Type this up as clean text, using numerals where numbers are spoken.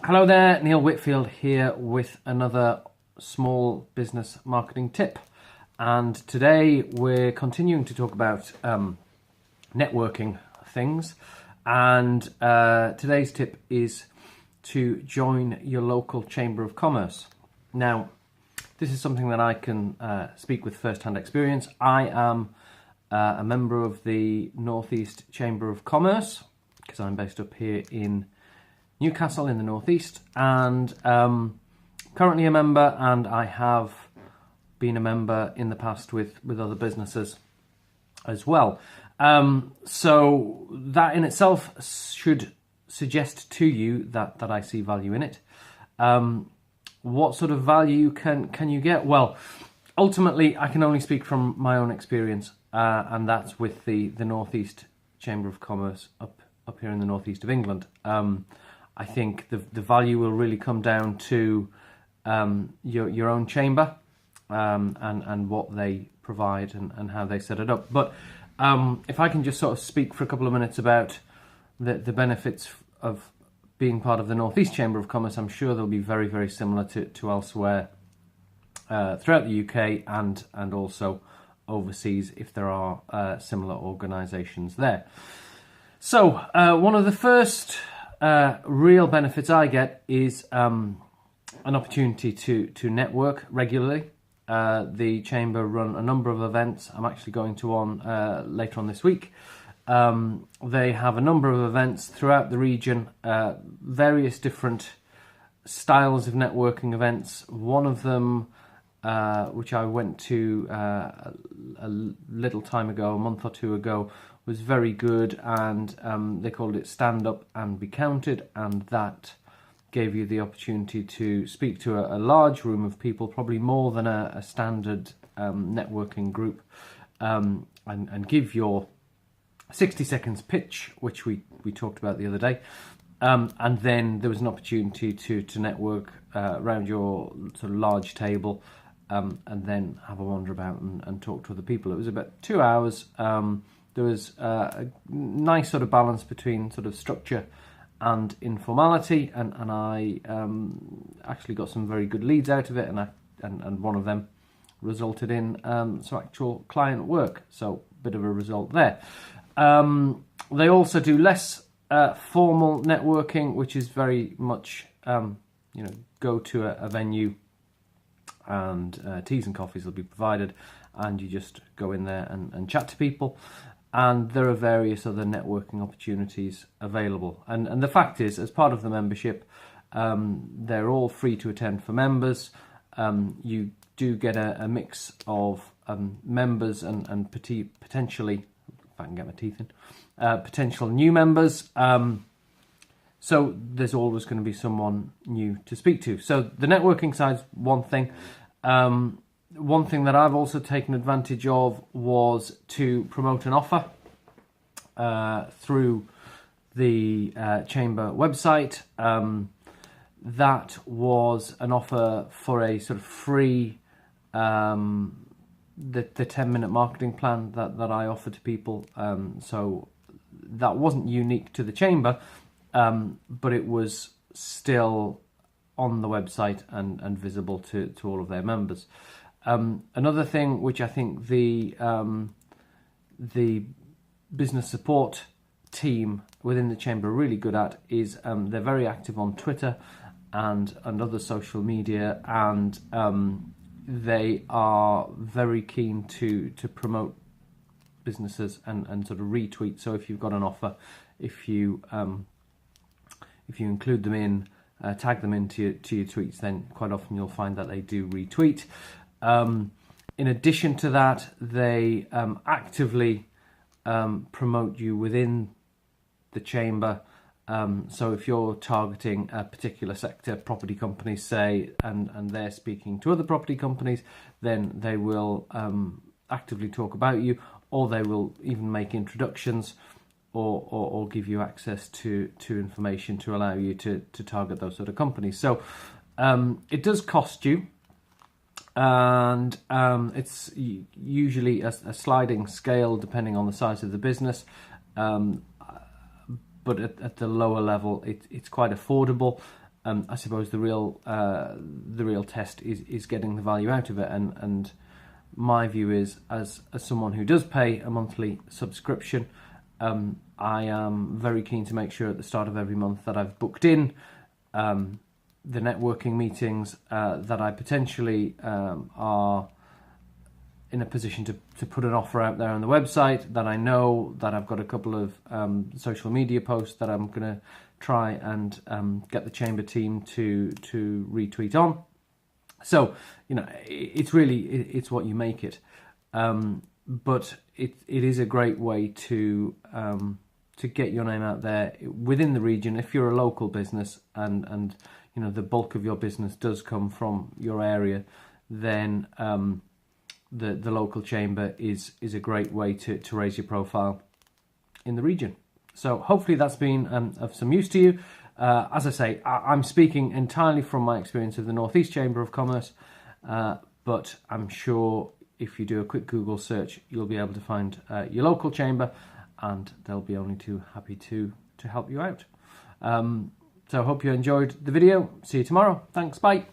Hello there, Neil Whitfield here with another small business marketing tip. And today we're continuing to talk about networking things. And today's tip is to join your local Chamber of Commerce. Now, this is something that I can speak with first-hand experience. I am a member of the North East Chamber of Commerce because I'm based up here in Newcastle in the northeast, and currently a member, and I have been a member in the past with other businesses as well. So that in itself should suggest to you that I see value in it. What sort of value can you get? Well, ultimately, I can only speak from my own experience, and that's with the Northeast Chamber of Commerce up here in the northeast of England. I think the value will really come down to your own chamber and what they provide and how they set it up. But if I can just sort of speak for a couple of minutes about the benefits of being part of the North East Chamber of Commerce, I'm sure they'll be very, very similar to elsewhere throughout the UK and also overseas if there are similar organisations there. So one of the first real benefits I get is an opportunity to network regularly. The Chamber run a number of events. I'm actually going to one later on this week. They have a number of events throughout the region, various different styles of networking events. One of them, which I went to a little time ago, a month or two ago, was very good, and they called it Stand Up and Be Counted, and that gave you the opportunity to speak to a large room of people, probably more than a standard networking group, and give your 60 seconds pitch, which we talked about the other day, and then there was an opportunity to network around your sort of large table, and then have a wander about and talk to other people. It was about 2 hours. There was a nice sort of balance between sort of structure and informality, and I actually got some very good leads out of it, and one of them resulted in some actual client work, so a bit of a result there. They also do less formal networking, which is very much go to a venue and teas and coffees will be provided, and you just go in there and chat to people. And there are various other networking opportunities available. And the fact is, as part of the membership, they're all free to attend for members. You do get a mix of members and potentially, if I can get my teeth in, potential new members. So there's always going to be someone new to speak to. So the networking side's one thing. One thing that I've also taken advantage of was to promote an offer through the Chamber website. That was an offer for a sort of free, the 10-minute marketing plan that I offer to people. So that wasn't unique to the Chamber, but it was still on the website and visible to all of their members. Another thing which I think the business support team within the Chamber are really good at is they're very active on Twitter and other social media, and they are very keen to promote businesses and sort of retweet. So if you've got an offer, if you include them in, tag them into your tweets, then quite often you'll find that they do retweet. In addition to that, they actively promote you within the Chamber. So if you're targeting a particular sector, property companies say, and they're speaking to other property companies, then they will actively talk about you, or they will even make introductions or give you access to information to allow you to target those sort of companies. So it does cost you. And it's usually a sliding scale depending on the size of the business, but at the lower level it's quite affordable, I suppose the real test is getting the value out of it, and my view is, as someone who does pay a monthly subscription, I am very keen to make sure at the start of every month that I've booked in the networking meetings, that I potentially are in a position to put an offer out there on the website, that I know that I've got a couple of social media posts that I'm going to try and get the chamber team to retweet on. So, you know, it's what you make it. But it is a great way to get your name out there within the region. If you're a local business and you know the bulk of your business does come from your area, then the local chamber is a great way to raise your profile in the region. So hopefully that's been of some use to you. As I say, I'm speaking entirely from my experience of the North East Chamber of Commerce, but I'm sure if you do a quick Google search, you'll be able to find your local chamber, and they'll be only too happy to help you out. So I hope you enjoyed the video. See you tomorrow. Thanks, bye.